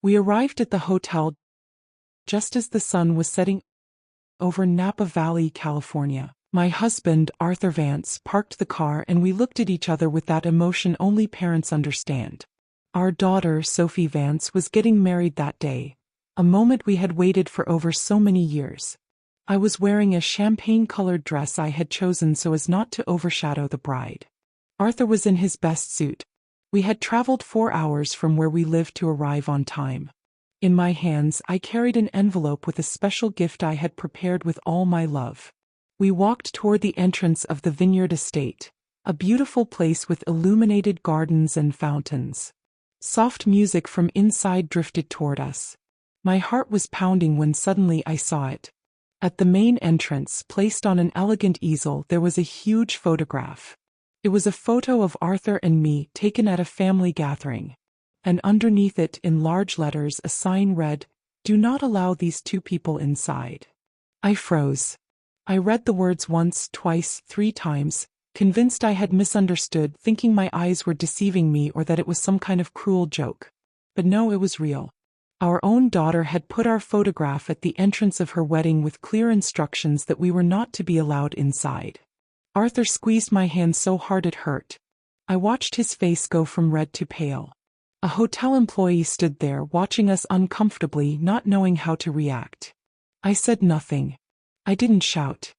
We arrived at the hotel just as the sun was setting over Napa Valley, California. My husband, Arthur Vance, parked the car and we looked at each other with that emotion only parents understand. Our daughter, Sophie Vance, was getting married that day, a moment we had waited for over so many years. I was wearing a champagne-colored dress I had chosen so as not to overshadow the bride. Arthur was in his best suit. We had traveled 4 hours from where we lived to arrive on time. In my hands, I carried an envelope with a special gift I had prepared with all my love. We walked toward the entrance of the Vineyard Estate, a beautiful place with illuminated gardens and fountains. Soft music from inside drifted toward us. My heart was pounding when suddenly I saw it. At the main entrance, placed on an elegant easel, there was a huge photograph. It was a photo of Arthur and me taken at a family gathering. And underneath it, in large letters, a sign read, "Do not allow these two people inside." I froze. I read the words once, twice, 3 times, convinced I had misunderstood, thinking my eyes were deceiving me or that it was some kind of cruel joke. But no, it was real. Our own daughter had put our photograph at the entrance of her wedding with clear instructions that we were not to be allowed inside. Arthur squeezed my hand so hard it hurt. I watched his face go from red to pale. A hotel employee stood there watching us uncomfortably, not knowing how to react. I said nothing. I didn't shout.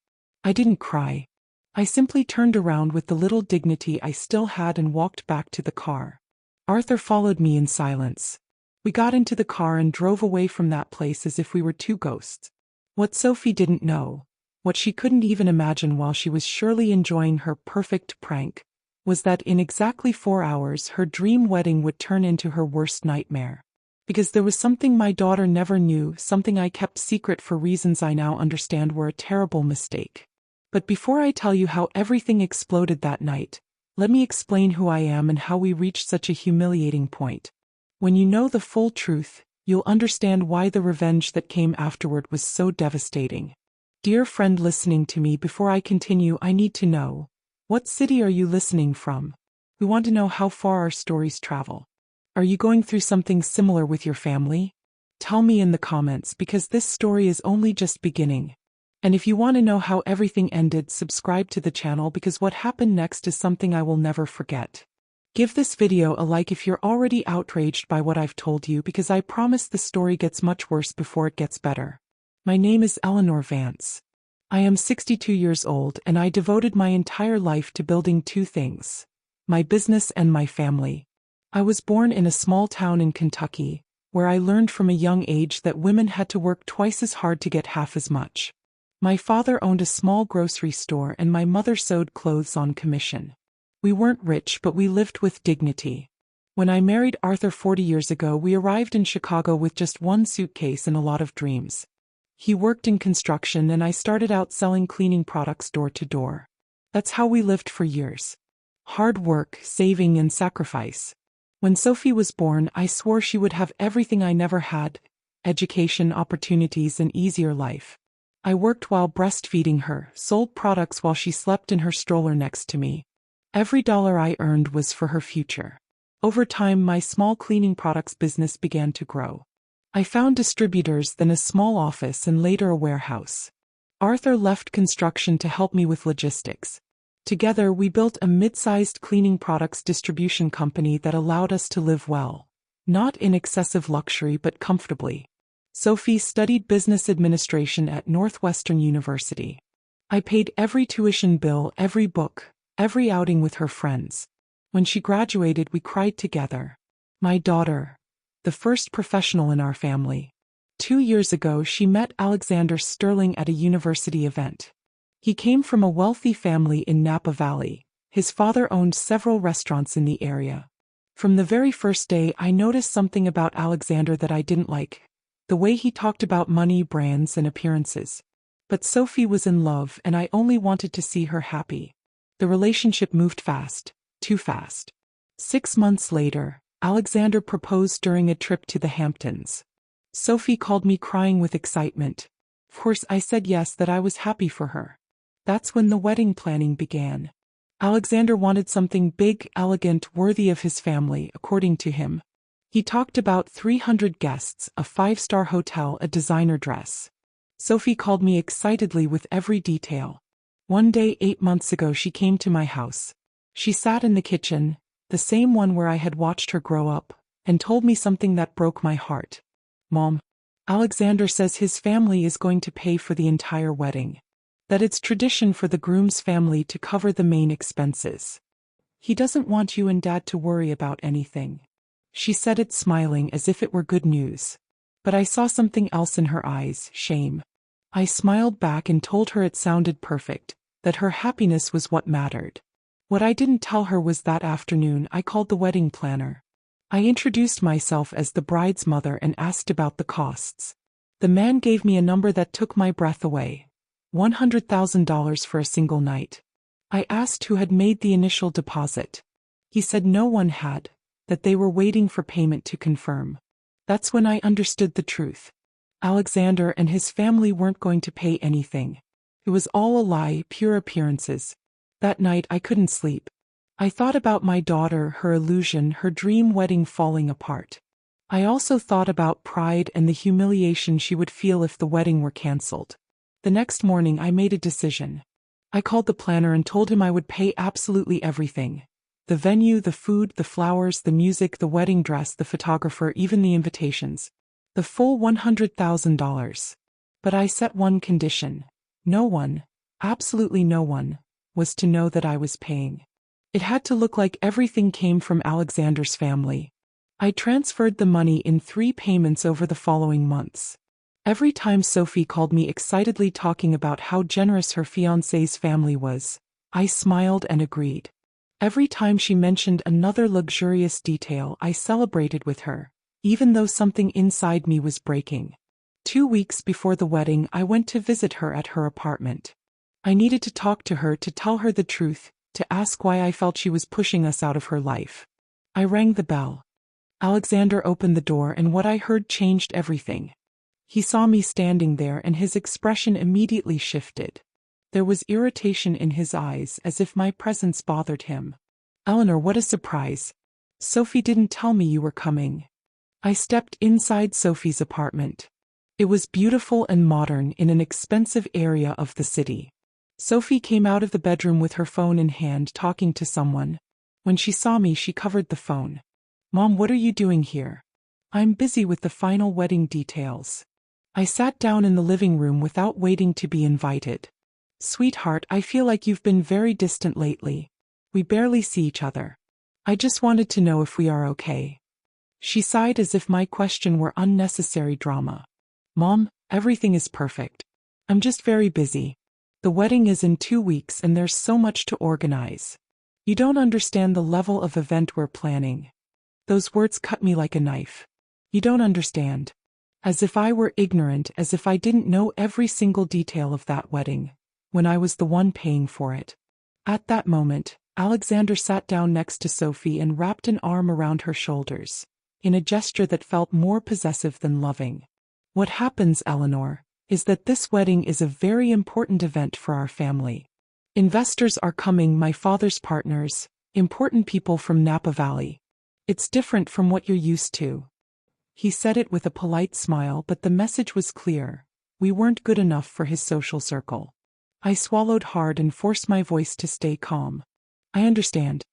I didn't cry. I simply turned around with the little dignity I still had and walked back to the car. Arthur followed me in silence. We got into the car and drove away from that place as if we were 2 ghosts. What Sophie didn't know, what she couldn't even imagine while she was surely enjoying her perfect prank, was that in exactly 4 hours her dream wedding would turn into her worst nightmare. Because there was something my daughter never knew, something I kept secret for reasons I now understand were a terrible mistake. But before I tell you how everything exploded that night, let me explain who I am and how we reached such a humiliating point. When you know the full truth, you'll understand why the revenge that came afterward was so devastating. Dear friend listening to me, before I continue, I need to know, what city are you listening from? We want to know how far our stories travel. Are you going through something similar with your family? Tell me in the comments, because this story is only just beginning. And if you want to know how everything ended, subscribe to the channel, because what happened next is something I will never forget. Give this video a like if you're already outraged by what I've told you, because I promise the story gets much worse before it gets better. My name is Eleanor Vance. I am 62 years old and I devoted my entire life to building 2 things: my business and my family. I was born in a small town in Kentucky, where I learned from a young age that women had to work twice as hard to get half as much. My father owned a small grocery store and my mother sewed clothes on commission. We weren't rich, but we lived with dignity. When I married Arthur 40 years ago, we arrived in Chicago with just 1 suitcase and a lot of dreams. He worked in construction and I started out selling cleaning products door to door. That's how we lived for years. Hard work, saving, and sacrifice. When Sophie was born, I swore she would have everything I never had: education, opportunities, an easier life. I worked while breastfeeding her, sold products while she slept in her stroller next to me. Every dollar I earned was for her future. Over time, my small cleaning products business began to grow. I found distributors, then a small office, and later a warehouse. Arthur left construction to help me with logistics. Together, we built a mid-sized cleaning products distribution company that allowed us to live well. Not in excessive luxury, but comfortably. Sophie studied business administration at Northwestern University. I paid every tuition bill, every book, every outing with her friends. When she graduated, we cried together. My daughter, the first professional in our family. 2 years ago, she met Alexander Sterling at a university event. He came from a wealthy family in Napa Valley. His father owned several restaurants in the area. From the very first day, I noticed something about Alexander that I didn't like: the way he talked about money, brands, and appearances. But Sophie was in love, and I only wanted to see her happy. The relationship moved fast, too fast. 6 months later, Alexander proposed during a trip to the Hamptons. Sophie called me crying with excitement. Of course, I said yes, that I was happy for her. That's when the wedding planning began. Alexander wanted something big, elegant, worthy of his family, according to him. He talked about 300 guests, a 5-star hotel, a designer dress. Sophie called me excitedly with every detail. One day 8 months ago she came to my house. She sat in the kitchen, the same one where I had watched her grow up, and told me something that broke my heart. Mom, Alexander says his family is going to pay for the entire wedding. That it's tradition for the groom's family to cover the main expenses. He doesn't want you and Dad to worry about anything. She said it smiling as if it were good news. But I saw something else in her eyes, shame. I smiled back and told her it sounded perfect, that her happiness was what mattered. What I didn't tell her was that afternoon I called the wedding planner. I introduced myself as the bride's mother and asked about the costs. The man gave me a number that took my breath away. $100,000 for a single night. I asked who had made the initial deposit. He said no one had, that they were waiting for payment to confirm. That's when I understood the truth. Alexander and his family weren't going to pay anything. It was all a lie, pure appearances. That night I couldn't sleep. I thought about my daughter, her illusion, her dream wedding falling apart. I also thought about pride and the humiliation she would feel if the wedding were cancelled. The next morning I made a decision. I called the planner and told him I would pay absolutely everything. The venue, the food, the flowers, the music, the wedding dress, the photographer, even the invitations. The full $100,000. But I set one condition. No one, absolutely no one, was to know that I was paying. It had to look like everything came from Alexander's family. I transferred the money in 3 payments over the following months. Every time Sophie called me excitedly talking about how generous her fiancé's family was, I smiled and agreed. Every time she mentioned another luxurious detail, I celebrated with her, even though something inside me was breaking. 2 weeks before the wedding, I went to visit her at her apartment. I needed to talk to her, to tell her the truth, to ask why I felt she was pushing us out of her life. I rang the bell. Alexander opened the door, and what I heard changed everything. He saw me standing there and his expression immediately shifted. There was irritation in his eyes, as if my presence bothered him. Eleanor, what a surprise. Sophie didn't tell me you were coming. I stepped inside Sophie's apartment. It was beautiful and modern in an expensive area of the city. Sophie came out of the bedroom with her phone in hand, talking to someone. When she saw me, she covered the phone. Mom, what are you doing here? I'm busy with the final wedding details. I sat down in the living room without waiting to be invited. Sweetheart, I feel like you've been very distant lately. We barely see each other. I just wanted to know if we are okay. She sighed as if my question were unnecessary drama. Mom, everything is perfect. I'm just very busy. The wedding is in 2 weeks and there's so much to organize. You don't understand the level of event we're planning. Those words cut me like a knife. You don't understand. As if I were ignorant, as if I didn't know every single detail of that wedding, when I was the one paying for it. At that moment, Alexander sat down next to Sophie and wrapped an arm around her shoulders, in a gesture that felt more possessive than loving. What happens, Eleanor, is that this wedding is a very important event for our family. Investors are coming, my father's partners, important people from Napa Valley. It's different from what you're used to. He said it with a polite smile, but the message was clear. We weren't good enough for his social circle. I swallowed hard and forced my voice to stay calm. I understand.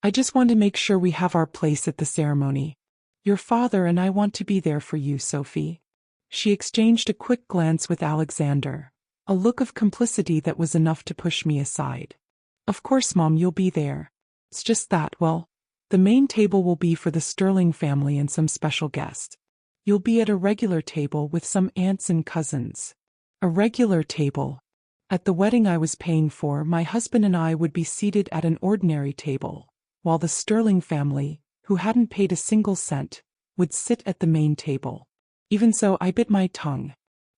I just want to make sure we have our place at the ceremony. Your father and I want to be there for you, Sophie. She exchanged a quick glance with Alexander, a look of complicity that was enough to push me aside. Of course, Mom, you'll be there. It's just that, well, the main table will be for the Sterling family and some special guests. You'll be at a regular table with some aunts and cousins. A regular table. At the wedding I was paying for, my husband and I would be seated at an ordinary table, while the Sterling family, who hadn't paid a single cent, would sit at the main table. Even so, I bit my tongue.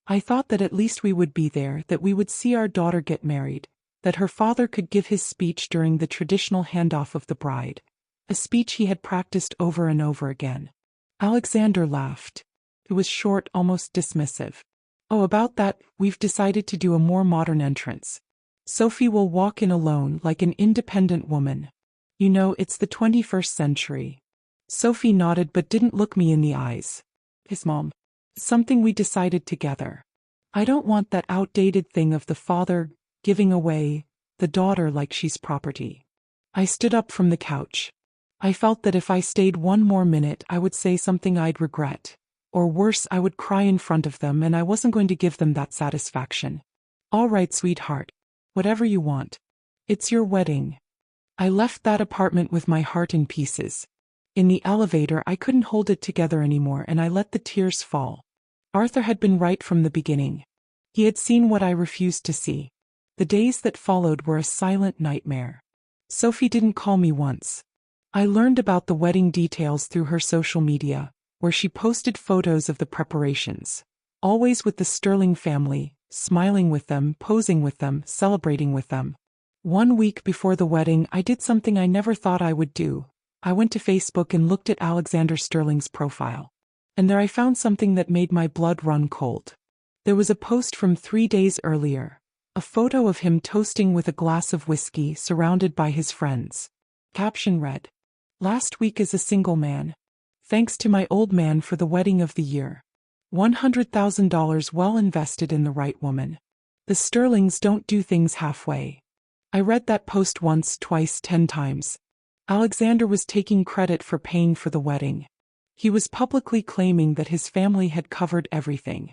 I thought that at least we would be there, that we would see our daughter get married, that her father could give his speech during the traditional handoff of the bride, a speech he had practiced over and over again. Alexander laughed. It was short, almost dismissive. Oh, about that, we've decided to do a more modern entrance. Sophie will walk in alone, like an independent woman. You know, it's the 21st century. Sophie nodded but didn't look me in the eyes. His mom. Something we decided together. I don't want that outdated thing of the father giving away the daughter like she's property. I stood up from the couch. I felt that if I stayed one more minute I would say something I'd regret. Or worse, I would cry in front of them, and I wasn't going to give them that satisfaction. All right, sweetheart. Whatever you want. It's your wedding. I left that apartment with my heart in pieces. In the elevator I couldn't hold it together anymore, and I let the tears fall. Arthur had been right from the beginning. He had seen what I refused to see. The days that followed were a silent nightmare. Sophie didn't call me once. I learned about the wedding details through her social media, where she posted photos of the preparations. Always with the Sterling family, smiling with them, posing with them, celebrating with them. 1 week before the wedding I did something I never thought I would do. I went to Facebook and looked at Alexander Sterling's profile. And there I found something that made my blood run cold. There was a post from 3 days earlier. A photo of him toasting with a glass of whiskey surrounded by his friends. Caption read, "Last week as a single man. Thanks to my old man for the wedding of the year. $100,000 well invested in the right woman. The Sterlings don't do things halfway." I read that post once, twice, 10 times. Alexander was taking credit for paying for the wedding. He was publicly claiming that his family had covered everything.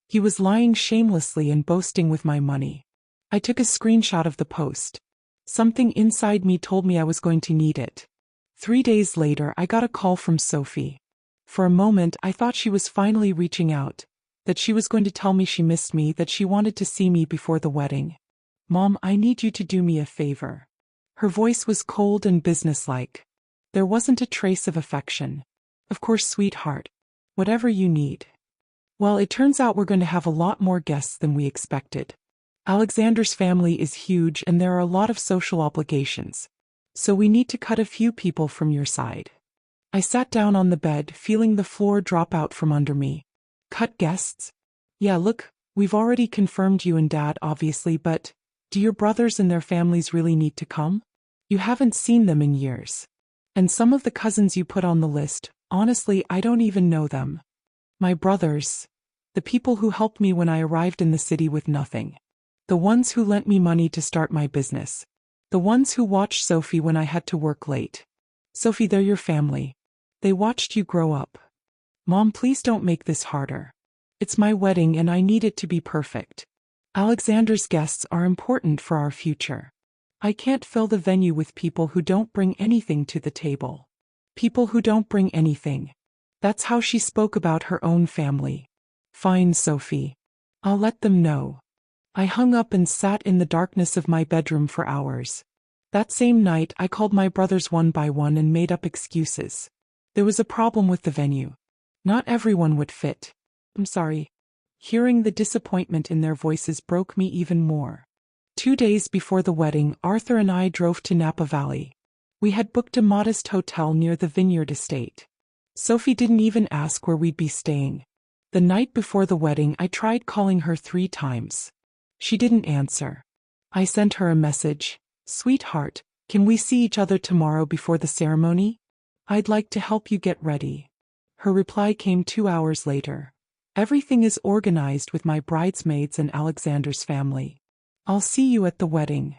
He was lying shamelessly and boasting with my money. I took a screenshot of the post. Something inside me told me I was going to need it. 3 days later I got a call from Sophie. For a moment I thought she was finally reaching out, that she was going to tell me she missed me, that she wanted to see me before the wedding. "Mom, I need you to do me a favor." Her voice was cold and businesslike. There wasn't a trace of affection. "Of course, sweetheart. Whatever you need." Well, it turns out we're going to have a lot more guests than we expected. Alexander's family is huge and there are a lot of social obligations. So we need to cut a few people from your side. I sat down on the bed, feeling the floor drop out from under me. Cut guests? Yeah, look, we've already confirmed you and Dad, obviously, but do your brothers and their families really need to come? You haven't seen them in years. And some of the cousins you put on the list, honestly, I don't even know them. My brothers. The people who helped me when I arrived in the city with nothing. The ones who lent me money to start my business. The ones who watched Sophie when I had to work late. Sophie, they're your family. They watched you grow up. Mom, please don't make this harder. It's my wedding and I need it to be perfect. Alexander's guests are important for our future. I can't fill the venue with people who don't bring anything to the table. People who don't bring anything. That's how she spoke about her own family. Fine, Sophie. I'll let them know. I hung up and sat in the darkness of my bedroom for hours. That same night I called my brothers one by one and made up excuses. There was a problem with the venue. Not everyone would fit. I'm sorry. Hearing the disappointment in their voices broke me even more. 2 days before the wedding, Arthur and I drove to Napa Valley. We had booked a modest hotel near the Vineyard Estate. Sophie didn't even ask where we'd be staying. The night before the wedding I tried calling her 3 times. She didn't answer. I sent her a message. "Sweetheart, can we see each other tomorrow before the ceremony? I'd like to help you get ready." Her reply came 2 hours later. "Everything is organized with my bridesmaids and Alexander's family. I'll see you at the wedding."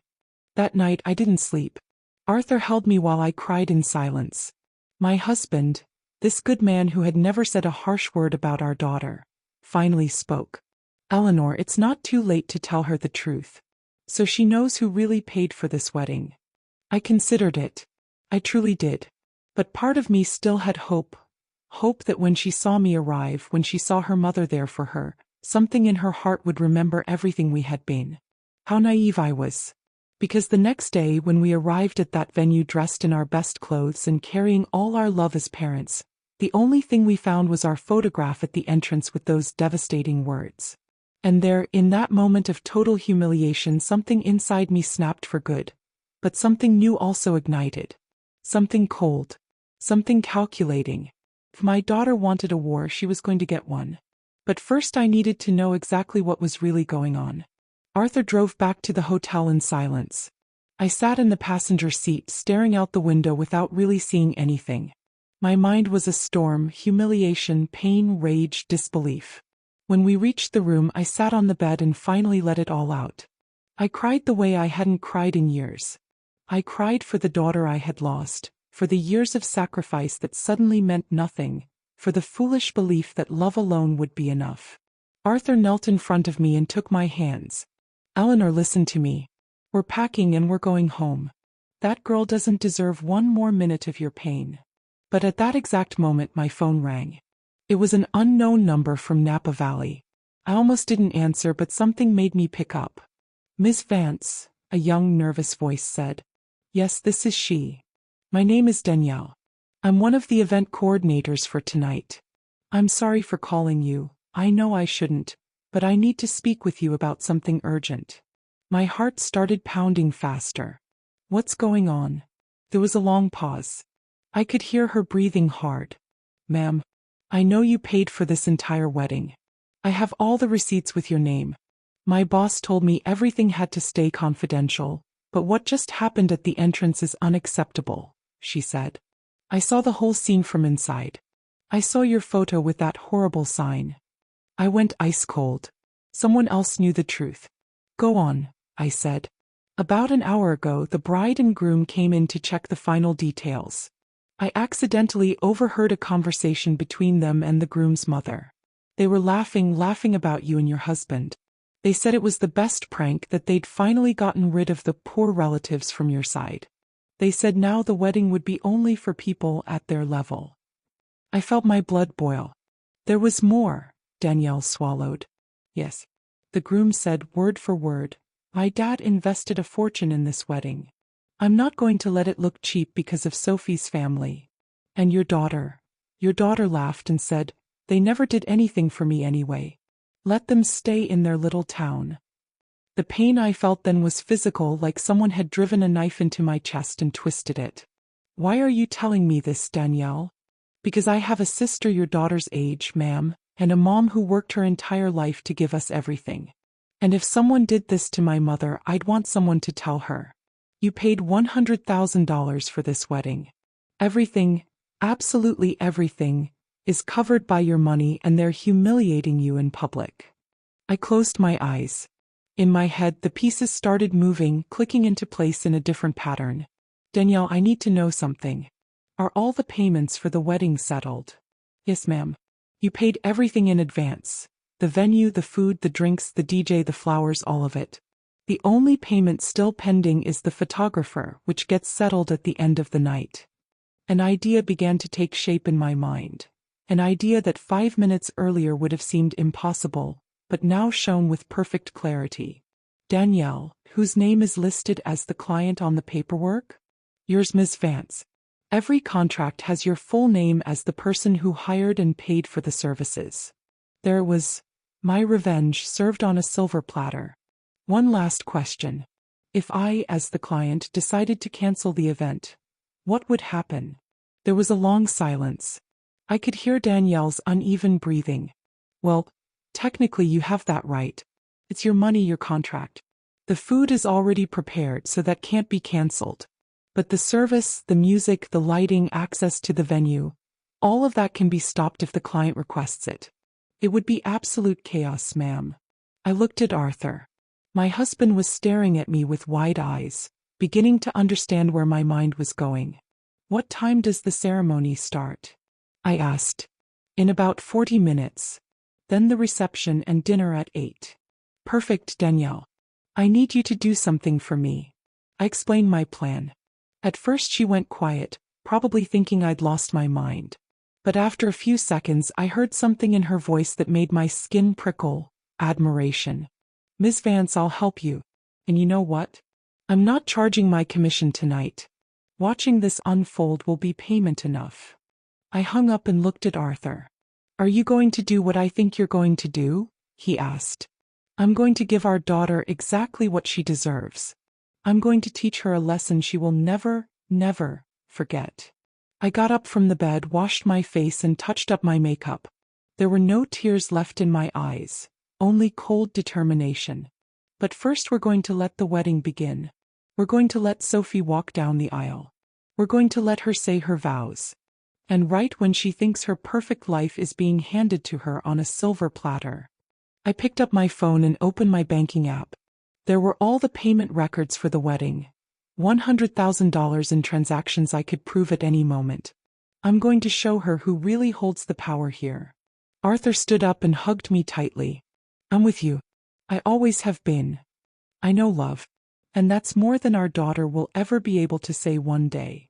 That night I didn't sleep. Arthur held me while I cried in silence. My husband, this good man who had never said a harsh word about our daughter, finally spoke. "Eleanor, it's not too late to tell her the truth. So she knows who really paid for this wedding." I considered it. I truly did. But part of me still had hope. Hope that when she saw me arrive, when she saw her mother there for her, something in her heart would remember everything we had been. How naive I was. Because the next day when we arrived at that venue dressed in our best clothes and carrying all our love as parents, the only thing we found was our photograph at the entrance with those devastating words. And there, in that moment of total humiliation, something inside me snapped for good. But something new also ignited. Something cold. Something calculating. If my daughter wanted a war, she was going to get one. But first I needed to know exactly what was really going on. Arthur drove back to the hotel in silence. I sat in the passenger seat, staring out the window without really seeing anything. My mind was a storm: humiliation, pain, rage, disbelief. When we reached the room, I sat on the bed and finally let it all out. I cried the way I hadn't cried in years. I cried for the daughter I had lost, for the years of sacrifice that suddenly meant nothing, for the foolish belief that love alone would be enough. Arthur knelt in front of me and took my hands. "Eleanor, listen to me. We're packing and we're going home. That girl doesn't deserve one more minute of your pain." But at that exact moment my phone rang. It was an unknown number from Napa Valley. I almost didn't answer, but something made me pick up. "Miss Vance," a young, nervous voice said. "Yes, this is she. My name is Danielle. I'm one of the event coordinators for tonight. I'm sorry for calling you. I know I shouldn't, but I need to speak with you about something urgent." My heart started pounding faster. "What's going on?" There was a long pause. I could hear her breathing hard. "Ma'am, I know you paid for this entire wedding. I have all the receipts with your name. My boss told me everything had to stay confidential, but what just happened at the entrance is unacceptable," she said. "I saw the whole scene from inside. I saw your photo with that horrible sign." I went ice cold. Someone else knew the truth. "Go on," I said. "About an hour ago, the bride and groom came in to check the final details. I accidentally overheard a conversation between them and the groom's mother. They were laughing about you and your husband. They said it was the best prank, that they'd finally gotten rid of the poor relatives from your side. They said now the wedding would be only for people at their level." I felt my blood boil. "There was more," Danielle swallowed. "Yes," the groom said, word for word. "My dad invested a fortune in this wedding. I'm not going to let it look cheap because of Sophie's family. And your daughter." Your daughter laughed and said, "They never did anything for me anyway. Let them stay in their little town." The pain I felt then was physical, like someone had driven a knife into my chest and twisted it. "Why are you telling me this, Danielle?" "Because I have a sister your daughter's age, ma'am, and a mom who worked her entire life to give us everything. And if someone did this to my mother, I'd want someone to tell her. You paid $100,000 for this wedding. Everything, absolutely everything, is covered by your money, and they're humiliating you in public." I closed my eyes. In my head, the pieces started moving, clicking into place in a different pattern. "Danielle, I need to know something. Are all the payments for the wedding settled?" "Yes, ma'am. You paid everything in advance. The venue, the food, the drinks, the DJ, the flowers, all of it. The only payment still pending is the photographer, which gets settled at the end of the night." An idea began to take shape in my mind. An idea that 5 minutes earlier would have seemed impossible, but now shone with perfect clarity. "Danielle, whose name is listed as the client on the paperwork?" "Yours, Ms. Vance. Every contract has your full name as the person who hired and paid for the services." There it was, my revenge served on a silver platter. "One last question. If I, as the client, decided to cancel the event, what would happen?" There was a long silence. I could hear Danielle's uneven breathing. "Well, technically you have that right. It's your money, your contract. The food is already prepared, so that can't be cancelled. But the service, the music, the lighting, access to the venue, all of that can be stopped if the client requests it. It would be absolute chaos, ma'am." I looked at Arthur. My husband was staring at me with wide eyes, beginning to understand where my mind was going. "What time does the ceremony start?" I asked. "In about 40 minutes. Then the reception and dinner at 8. "Perfect, Danielle. I need you to do something for me." I explained my plan. At first she went quiet, probably thinking I'd lost my mind. But after a few seconds I heard something in her voice that made my skin prickle: admiration. "Miss Vance, I'll help you. And you know what? I'm not charging my commission tonight. Watching this unfold will be payment enough." I hung up and looked at Arthur. "Are you going to do what I think you're going to do?" he asked. "I'm going to give our daughter exactly what she deserves. I'm going to teach her a lesson she will never, never forget." I got up from the bed, washed my face, and touched up my makeup. There were no tears left in my eyes, only cold determination. "But first we're going to let the wedding begin. We're going to let Sophie walk down the aisle. We're going to let her say her vows. And right when she thinks her perfect life is being handed to her on a silver platter. I picked up my phone and opened my banking app. There were all the payment records for the wedding. $100,000 in transactions I could prove at any moment. I'm going to show her who really holds the power here. Arthur stood up and hugged me tightly. I'm with you. I always have been. I know, love. And that's more than our daughter will ever be able to say one day.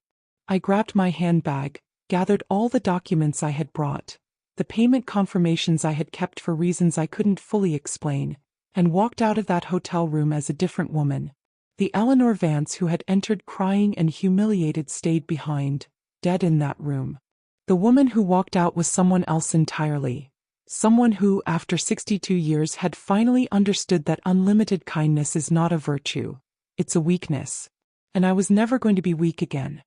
I grabbed my handbag, gathered all the documents I had brought, the payment confirmations I had kept for reasons I couldn't fully explain, and walked out of that hotel room as a different woman. The Eleanor Vance who had entered crying and humiliated stayed behind, dead in that room. The woman who walked out was someone else entirely. Someone who, after 62 years, had finally understood that unlimited kindness is not a virtue. It's a weakness. And I was never going to be weak again.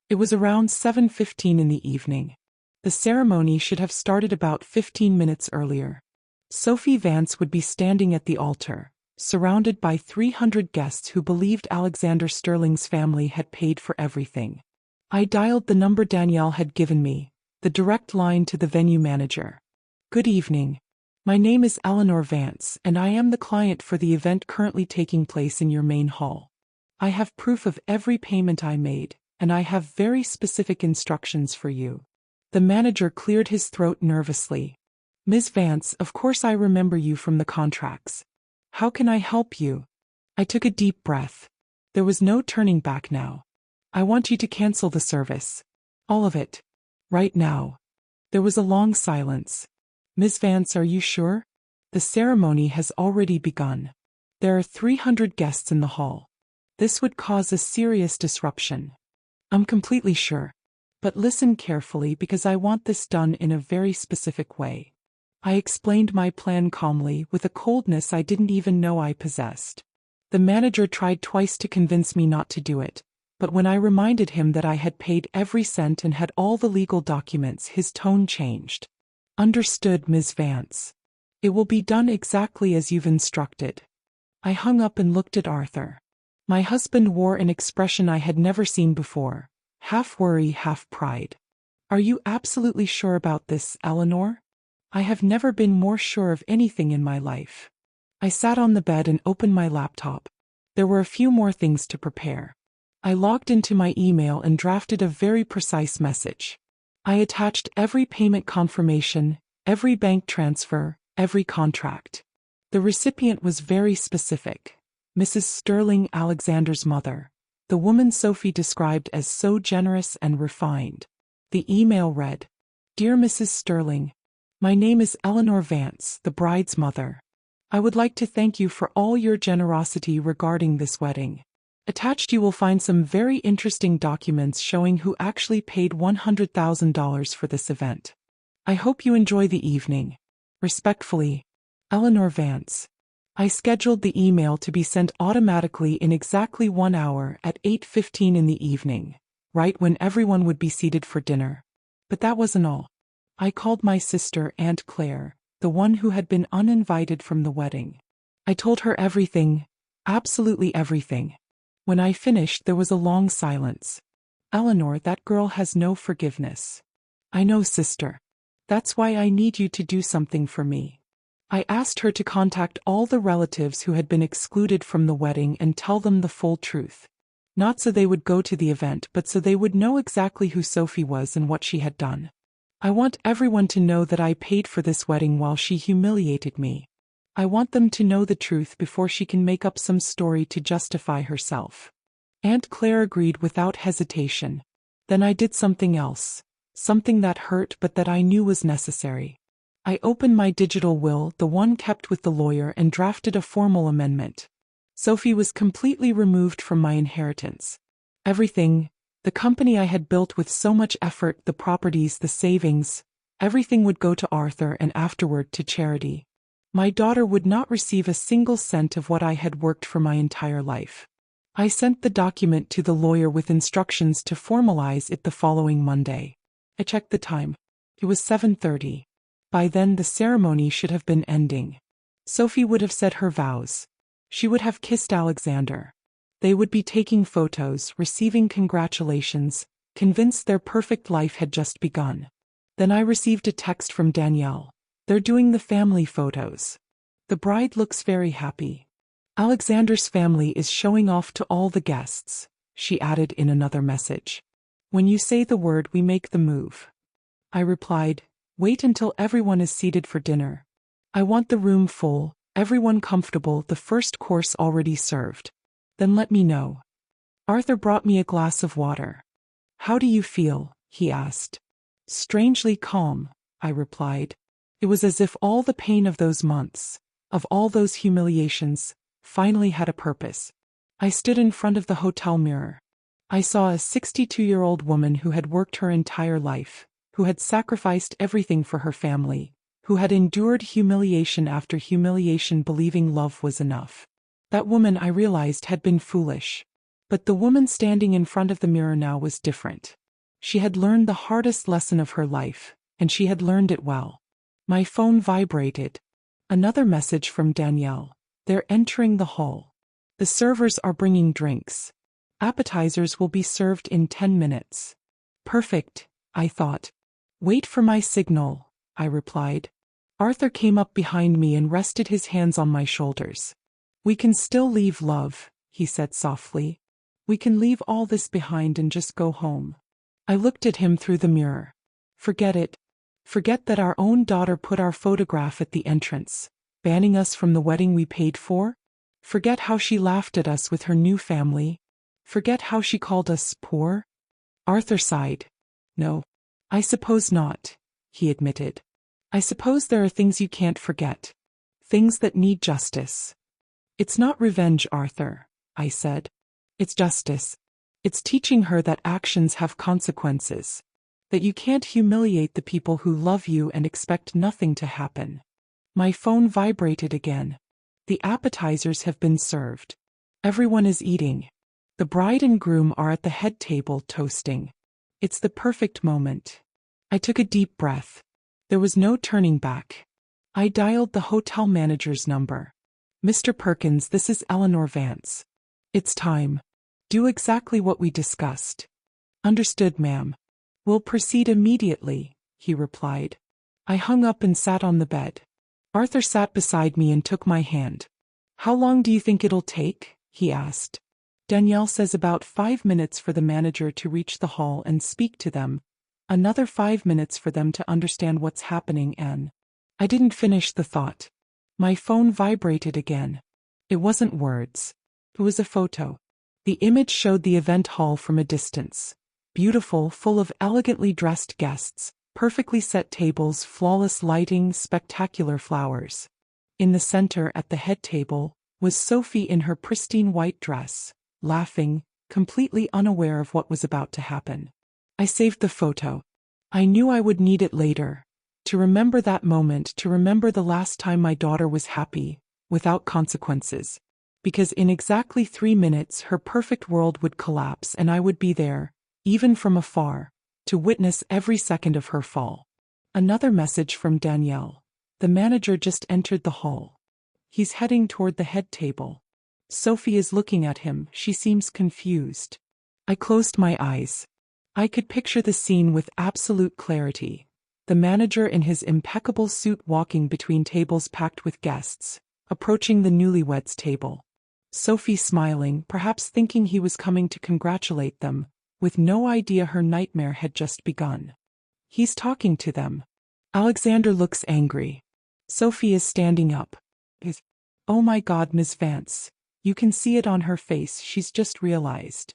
It was around 7:15 in the evening. The ceremony should have started about 15 minutes earlier. Sophie Vance would be standing at the altar, surrounded by 300 guests who believed Alexander Sterling's family had paid for everything. I dialed the number Danielle had given me, the direct line to the venue manager. Good evening. My name is Eleanor Vance, and I am the client for the event currently taking place in your main hall. I have proof of every payment I made, and I have very specific instructions for you. The manager cleared his throat nervously. Ms. Vance, of course I remember you from the contracts. How can I help you? I took a deep breath. There was no turning back now. I want you to cancel the service. All of it. Right now. There was a long silence. Ms. Vance, are you sure? The ceremony has already begun. There are 300 guests in the hall. This would cause a serious disruption. I'm completely sure. But listen carefully because I want this done in a very specific way. I explained my plan calmly with a coldness I didn't even know I possessed. The manager tried twice to convince me not to do it, but when I reminded him that I had paid every cent and had all the legal documents, his tone changed. Understood, Ms. Vance. It will be done exactly as you've instructed. I hung up and looked at Arthur. My husband wore an expression I had never seen before, half worry, half pride. Are you absolutely sure about this, Eleanor? I have never been more sure of anything in my life. I sat on the bed and opened my laptop. There were a few more things to prepare. I logged into my email and drafted a very precise message. I attached every payment confirmation, every bank transfer, every contract. The recipient was very specific. Mrs. Sterling, Alexander's mother. The woman Sophie described as so generous and refined. The email read, Dear Mrs. Sterling, my name is Eleanor Vance, the bride's mother. I would like to thank you for all your generosity regarding this wedding. Attached you will find some very interesting documents showing who actually paid $100,000 for this event. I hope you enjoy the evening. Respectfully, Eleanor Vance. I scheduled the email to be sent automatically in exactly 1 hour at 8:15 in the evening, right when everyone would be seated for dinner. But that wasn't all. I called my sister, Aunt Claire, the one who had been uninvited from the wedding. I told her everything, absolutely everything. When I finished, there was a long silence. Eleanor, that girl has no forgiveness. I know, sister. That's why I need you to do something for me. I asked her to contact all the relatives who had been excluded from the wedding and tell them the full truth. Not so they would go to the event, but so they would know exactly who Sophie was and what she had done. I want everyone to know that I paid for this wedding while she humiliated me. I want them to know the truth before she can make up some story to justify herself. Aunt Claire agreed without hesitation. Then I did something else. Something that hurt but that I knew was necessary. I opened my digital will, the one kept with the lawyer, and drafted a formal amendment. Sophie was completely removed from my inheritance. Everything, the company I had built with so much effort, the properties, the savings, everything would go to Arthur and afterward to charity. My daughter would not receive a single cent of what I had worked for my entire life. I sent the document to the lawyer with instructions to formalize it the following Monday. I checked the time. It was 7:30. By then the ceremony should have been ending. Sophie would have said her vows. She would have kissed Alexander. They would be taking photos, receiving congratulations, convinced their perfect life had just begun. Then I received a text from Danielle. They're doing the family photos. The bride looks very happy. Alexander's family is showing off to all the guests, she added in another message. When you say the word, we make the move. I replied, wait until everyone is seated for dinner. I want the room full, everyone comfortable, the first course already served. Then let me know. Arthur brought me a glass of water. How do you feel? He asked. Strangely calm, I replied. It was as if all the pain of those months, of all those humiliations, finally had a purpose. I stood in front of the hotel mirror. I saw a 62-year-old woman who had worked her entire life, who had sacrificed everything for her family, who had endured humiliation after humiliation believing love was enough. That woman, I realized, had been foolish. But the woman standing in front of the mirror now was different. She had learned the hardest lesson of her life, and she had learned it well. My phone vibrated. Another message from Danielle. They're entering the hall. The servers are bringing drinks. Appetizers will be served in 10 minutes. Perfect, I thought. Wait for my signal, I replied. Arthur came up behind me and rested his hands on my shoulders. We can still leave, love, he said softly. We can leave all this behind and just go home. I looked at him through the mirror. Forget it. Forget that our own daughter put our photograph at the entrance, banning us from the wedding we paid for. Forget how she laughed at us with her new family. Forget how she called us poor. Arthur sighed. No, I suppose not, he admitted. I suppose there are things you can't forget. Things that need justice. It's not revenge, Arthur, I said. It's justice. It's teaching her that actions have consequences. That you can't humiliate the people who love you and expect nothing to happen. My phone vibrated again. The appetizers have been served. Everyone is eating. The bride and groom are at the head table toasting. It's the perfect moment. I took a deep breath. There was no turning back. I dialed the hotel manager's number. Mr. Perkins, this is Eleanor Vance. It's time. Do exactly what we discussed. Understood, ma'am. We'll proceed immediately, he replied. I hung up and sat on the bed. Arthur sat beside me and took my hand. How long do you think it'll take? He asked. Danielle says about 5 minutes for the manager to reach the hall and speak to them. Another 5 minutes for them to understand what's happening, and I didn't finish the thought. My phone vibrated again. It wasn't words. It was a photo. The image showed the event hall from a distance. Beautiful, full of elegantly dressed guests, perfectly set tables, flawless lighting, spectacular flowers. In the center, at the head table, was Sophie in her pristine white dress, laughing, completely unaware of what was about to happen. I saved the photo. I knew I would need it later. To remember that moment, to remember the last time my daughter was happy, without consequences. Because in exactly 3 minutes her perfect world would collapse and I would be there, even from afar, to witness every second of her fall. Another message from Danielle. The manager just entered the hall. He's heading toward the head table. Sophie is looking at him, she seems confused. I closed my eyes. I could picture the scene with absolute clarity. The manager in his impeccable suit walking between tables packed with guests, approaching the newlyweds' table. Sophie smiling, perhaps thinking he was coming to congratulate them, with no idea her nightmare had just begun. He's talking to them. Alexander looks angry. Sophie is standing up. Oh my God, Miss Vance. You can see it on her face, she's just realized.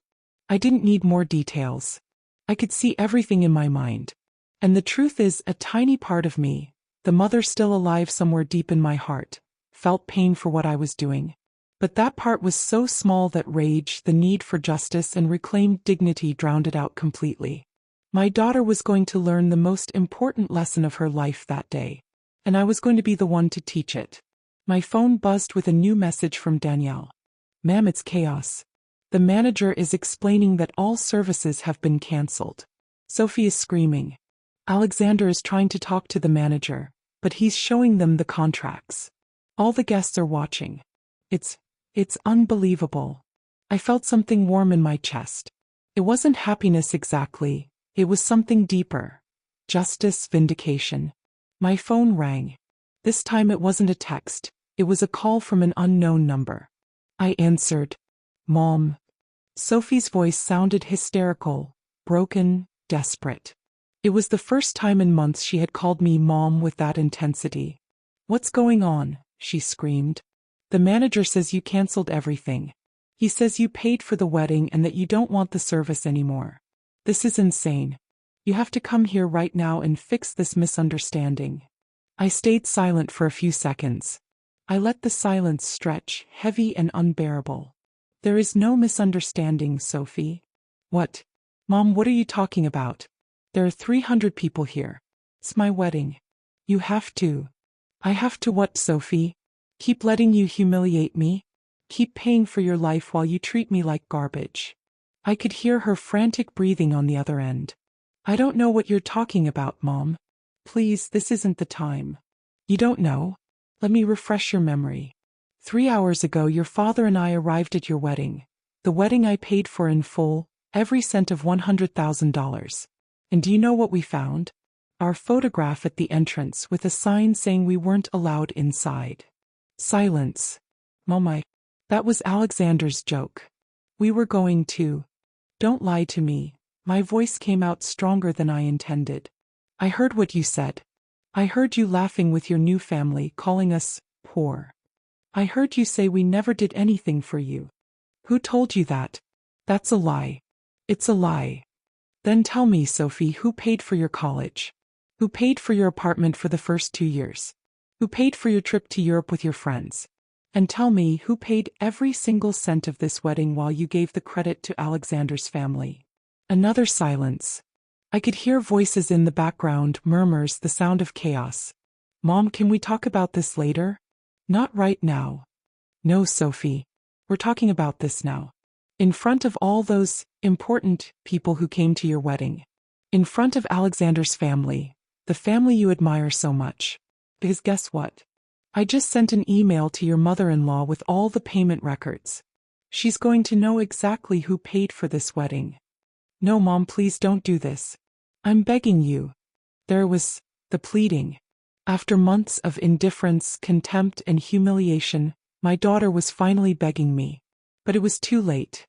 I didn't need more details. I could see everything in my mind. And the truth is, a tiny part of me, the mother still alive somewhere deep in my heart, felt pain for what I was doing. But that part was so small that rage, the need for justice and reclaimed dignity drowned it out completely. My daughter was going to learn the most important lesson of her life that day. And I was going to be the one to teach it. My phone buzzed with a new message from Danielle. Ma'am, it's chaos. The manager is explaining that all services have been cancelled. Sophie is screaming. Alexander is trying to talk to the manager, but he's showing them the contracts. All the guests are watching. It's unbelievable. I felt something warm in my chest. It wasn't happiness exactly, it was something deeper. Justice, vindication. My phone rang. This time it wasn't a text, it was a call from an unknown number. I answered. Mom. Sophie's voice sounded hysterical, broken, desperate. It was the first time in months she had called me Mom with that intensity. What's going on? She screamed. The manager says you canceled everything. He says you paid for the wedding and that you don't want the service anymore. This is insane. You have to come here right now and fix this misunderstanding. I stayed silent for a few seconds. I let the silence stretch, heavy and unbearable. There is no misunderstanding, Sophie. What? Mom, what are you talking about? There are 300 people here. It's my wedding. You have to. I have to what, Sophie? Keep letting you humiliate me? Keep paying for your life while you treat me like garbage. I could hear her frantic breathing on the other end. I don't know what you're talking about, Mom. Please, this isn't the time. You don't know? Let me refresh your memory. 3 hours ago your father and I arrived at your wedding. The wedding I paid for in full, every cent of $100,000. And do you know what we found? Our photograph at the entrance with a sign saying we weren't allowed inside. Silence. Mom, that was Alexander's joke. We were going to. Don't lie to me. My voice came out stronger than I intended. I heard what you said. I heard you laughing with your new family, calling us poor. I heard you say we never did anything for you. Who told you that? That's a lie. It's a lie. Then tell me, Sophie, who paid for your college? Who paid for your apartment for the first 2 years? Who paid for your trip to Europe with your friends? And tell me who paid every single cent of this wedding while you gave the credit to Alexander's family? Another silence. I could hear voices in the background, murmurs, the sound of chaos. Mom, can we talk about this later? Not right now. No, Sophie. We're talking about this now. In front of all those important people who came to your wedding. In front of Alexander's family, the family you admire so much. Because guess what? I just sent an email to your mother-in-law with all the payment records. She's going to know exactly who paid for this wedding. No, Mom, please don't do this. I'm begging you. There was the pleading. After months of indifference, contempt, and humiliation, my daughter was finally begging me. But it was too late.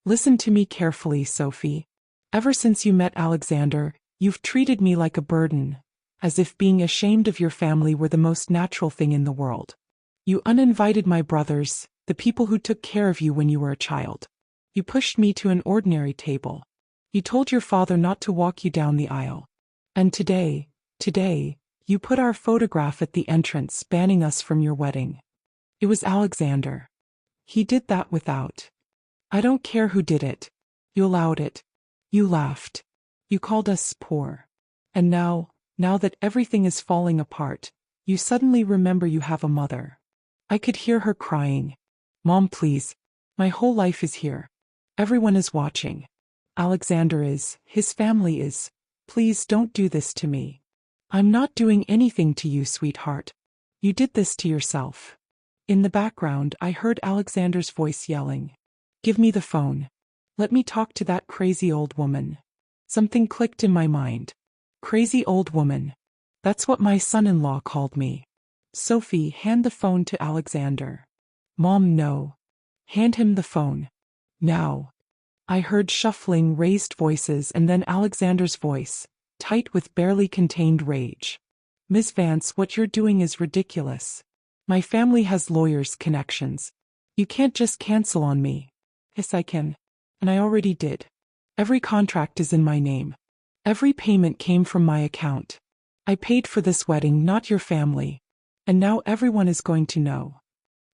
Listen to me carefully, Sophie. Ever since you met Alexander, you've treated me like a burden, as if being ashamed of your family were the most natural thing in the world. You uninvited my brothers, the people who took care of you when you were a child. You pushed me to an ordinary table. You told your father not to walk you down the aisle. And today, you put our photograph at the entrance, banning us from your wedding. It was Alexander. He did that without. I don't care who did it. You allowed it. You laughed. You called us poor. And now that everything is falling apart, you suddenly remember you have a mother. I could hear her crying. Mom, please. My whole life is here. Everyone is watching. Alexander is, his family is. Please don't do this to me. I'm not doing anything to you, sweetheart. You did this to yourself. In the background, I heard Alexander's voice yelling. Give me the phone. Let me talk to that crazy old woman. Something clicked in my mind. Crazy old woman. That's what my son-in-law called me. Sophie, hand the phone to Alexander. Mom, no. Hand him the phone. Now. I heard shuffling, raised voices and then Alexander's voice, tight with barely contained rage. Miss Vance, what you're doing is ridiculous. My family has lawyers' connections. You can't just cancel on me. Yes, I can. And I already did. Every contract is in my name. Every payment came from my account. I paid for this wedding, not your family. And now everyone is going to know.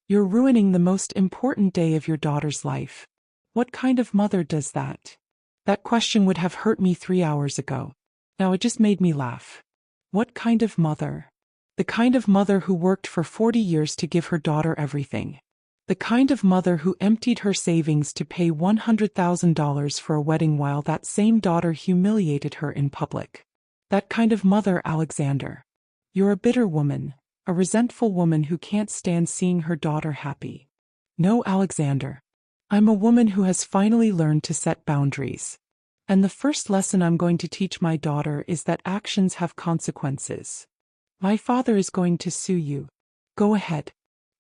You're ruining the most important day of your daughter's life. What kind of mother does that? That question would have hurt me 3 hours ago. Now it just made me laugh. What kind of mother? The kind of mother who worked for 40 years to give her daughter everything. The kind of mother who emptied her savings to pay $100,000 for a wedding while that same daughter humiliated her in public. That kind of mother, Alexander. You're a bitter woman, a resentful woman who can't stand seeing her daughter happy. No, Alexander. I'm a woman who has finally learned to set boundaries. And the first lesson I'm going to teach my daughter is that actions have consequences. My father is going to sue you. Go ahead.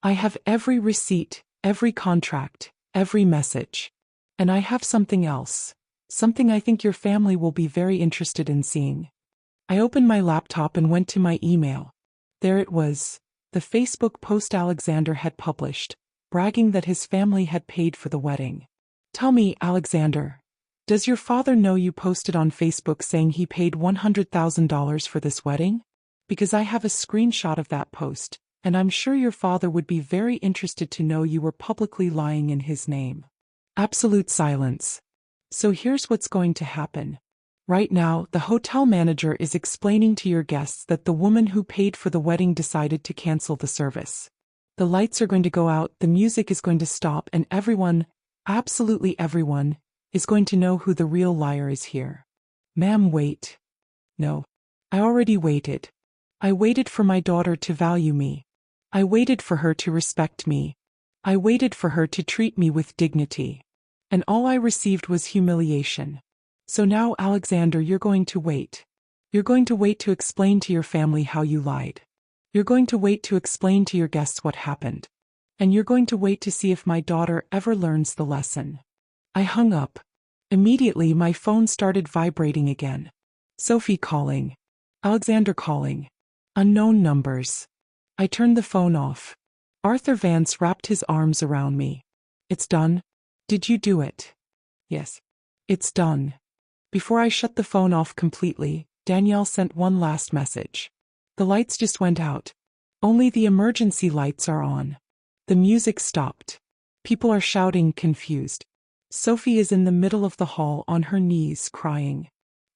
I have every receipt, every contract, every message. And I have something else. Something I think your family will be very interested in seeing. I opened my laptop and went to my email. There it was, the Facebook post Alexander had published, bragging that his family had paid for the wedding. Tell me, Alexander, does your father know you posted on Facebook saying he paid $100,000 for this wedding? Because I have a screenshot of that post, and I'm sure your father would be very interested to know you were publicly lying in his name. Absolute silence. So here's what's going to happen. Right now, the hotel manager is explaining to your guests that the woman who paid for the wedding decided to cancel the service. The lights are going to go out, the music is going to stop, and everyone, absolutely everyone, is going to know who the real liar is here. Ma'am, wait. No. I already waited. I waited for my daughter to value me. I waited for her to respect me. I waited for her to treat me with dignity. And all I received was humiliation. So now, Alexander, you're going to wait. You're going to wait to explain to your family how you lied. You're going to wait to explain to your guests what happened. And you're going to wait to see if my daughter ever learns the lesson. I hung up. Immediately, my phone started vibrating again. Sophie calling. Alexander calling. Unknown numbers. I turned the phone off. Arthur Vance wrapped his arms around me. It's done. Did you do it? Yes. It's done. Before I shut the phone off completely, Danielle sent one last message. The lights just went out. Only the emergency lights are on. The music stopped. People are shouting, confused. Sophie is in the middle of the hall on her knees, crying.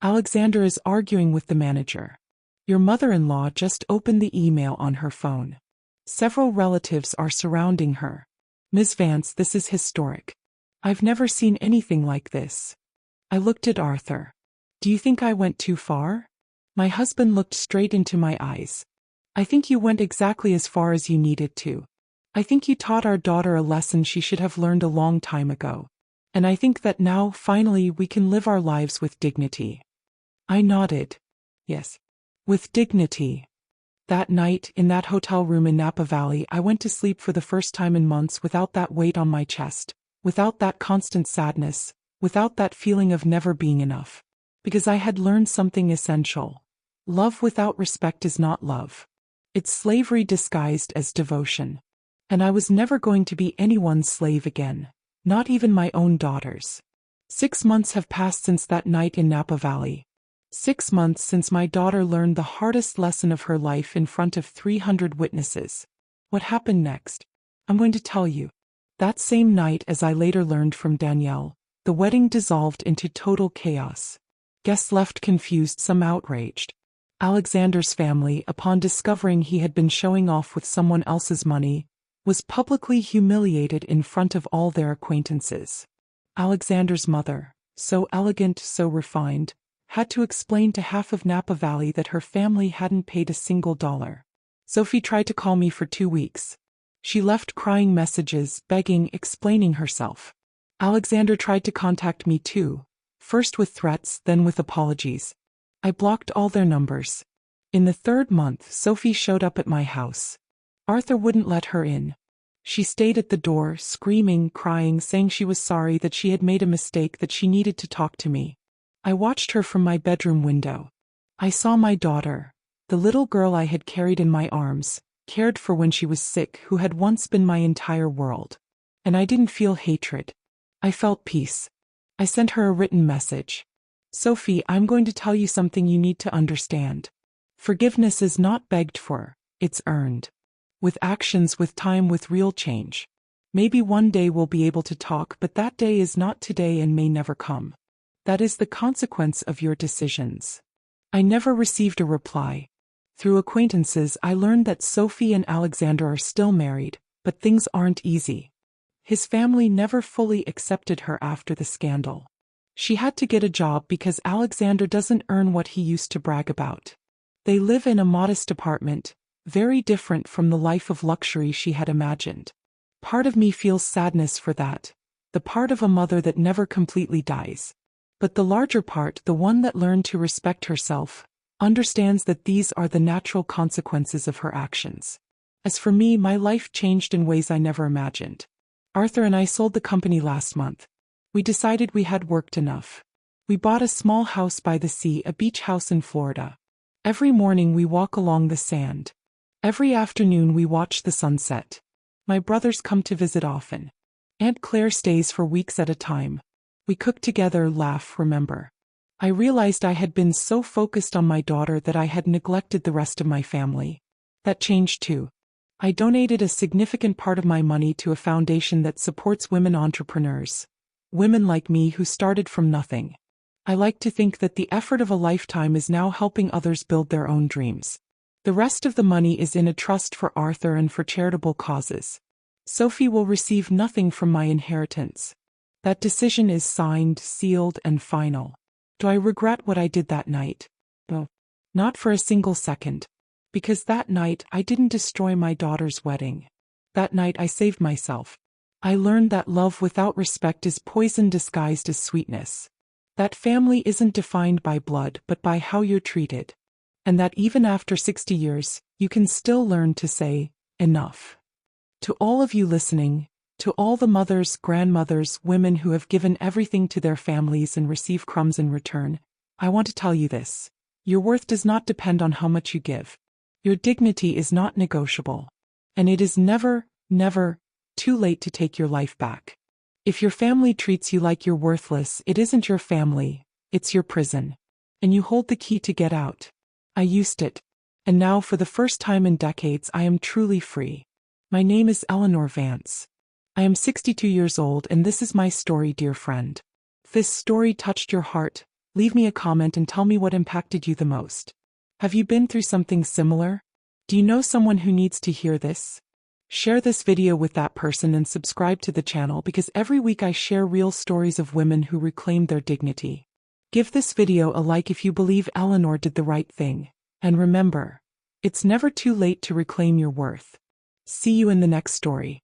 Alexander is arguing with the manager. Your mother-in-law just opened the email on her phone. Several relatives are surrounding her. Ms. Vance, this is historic. I've never seen anything like this. I looked at Arthur. Do you think I went too far? My husband looked straight into my eyes. I think you went exactly as far as you needed to. I think you taught our daughter a lesson she should have learned a long time ago. And I think that now, finally, we can live our lives with dignity. I nodded. Yes. With dignity. That night, in that hotel room in Napa Valley, I went to sleep for the first time in months without that weight on my chest, without that constant sadness, without that feeling of never being enough. Because I had learned something essential. Love without respect is not love. It's slavery disguised as devotion. And I was never going to be anyone's slave again, not even my own daughter's. 6 months have passed since that night in Napa Valley. 6 months since my daughter learned the hardest lesson of her life in front of 300 witnesses. What happened next? I'm going to tell you. That same night, as I later learned from Danielle, the wedding dissolved into total chaos. Guests left confused, some outraged. Alexander's family, upon discovering he had been showing off with someone else's money, was publicly humiliated in front of all their acquaintances. Alexander's mother, so elegant, so refined, had to explain to half of Napa Valley that her family hadn't paid a single dollar. Sophie tried to call me for 2 weeks. She left crying messages, begging, explaining herself. Alexander tried to contact me too, first with threats, then with apologies. I blocked all their numbers. In the 3rd month, Sophie showed up at my house. Arthur wouldn't let her in. She stayed at the door, screaming, crying, saying she was sorry, that she had made a mistake, that she needed to talk to me. I watched her from my bedroom window. I saw my daughter, the little girl I had carried in my arms, cared for when she was sick, who had once been my entire world. And I didn't feel hatred. I felt peace. I sent her a written message. Sophie, I'm going to tell you something you need to understand. Forgiveness is not begged for, it's earned. With actions, with time, with real change. Maybe one day we'll be able to talk, but that day is not today and may never come. That is the consequence of your decisions. I never received a reply. Through acquaintances, I learned that Sophie and Alexander are still married, but things aren't easy. His family never fully accepted her after the scandal. She had to get a job because Alexander doesn't earn what he used to brag about. They live in a modest apartment, very different from the life of luxury she had imagined. Part of me feels sadness for that, the part of a mother that never completely dies. But the larger part, the one that learned to respect herself, understands that these are the natural consequences of her actions. As for me, my life changed in ways I never imagined. Arthur and I sold the company last month. We decided we had worked enough. We bought a small house by the sea, a beach house in Florida. Every morning we walk along the sand. Every afternoon we watch the sunset. My brothers come to visit often. Aunt Claire stays for weeks at a time. We cook together, laugh, remember. I realized I had been so focused on my daughter that I had neglected the rest of my family. That changed too. I donated a significant part of my money to a foundation that supports women entrepreneurs. Women like me who started from nothing. I like to think that the effort of a lifetime is now helping others build their own dreams. The rest of the money is in a trust for Arthur and for charitable causes. Sophie will receive nothing from my inheritance. That decision is signed, sealed, and final. Do I regret what I did that night? No. Not for a single second. Because that night I didn't destroy my daughter's wedding. That night I saved myself. I learned that love without respect is poison disguised as sweetness. That family isn't defined by blood but by how you're treated. And that even after 60 years, you can still learn to say, enough. To all of you listening, to all the mothers, grandmothers, women who have given everything to their families and receive crumbs in return, I want to tell you this. Your worth does not depend on how much you give. Your dignity is not negotiable. And it is never, never too late to take your life back. If your family treats you like you're worthless, it isn't your family, it's your prison. And you hold the key to get out. I used it. And now for the first time in decades I am truly free. My name is Eleanor Vance. I am 62 years old and this is my story, dear friend. If this story touched your heart, leave me a comment and tell me what impacted you the most. Have you been through something similar? Do you know someone who needs to hear this? Share this video with that person and subscribe to the channel because every week I share real stories of women who reclaimed their dignity. Give this video a like if you believe Eleanor did the right thing. And remember, it's never too late to reclaim your worth. See you in the next story.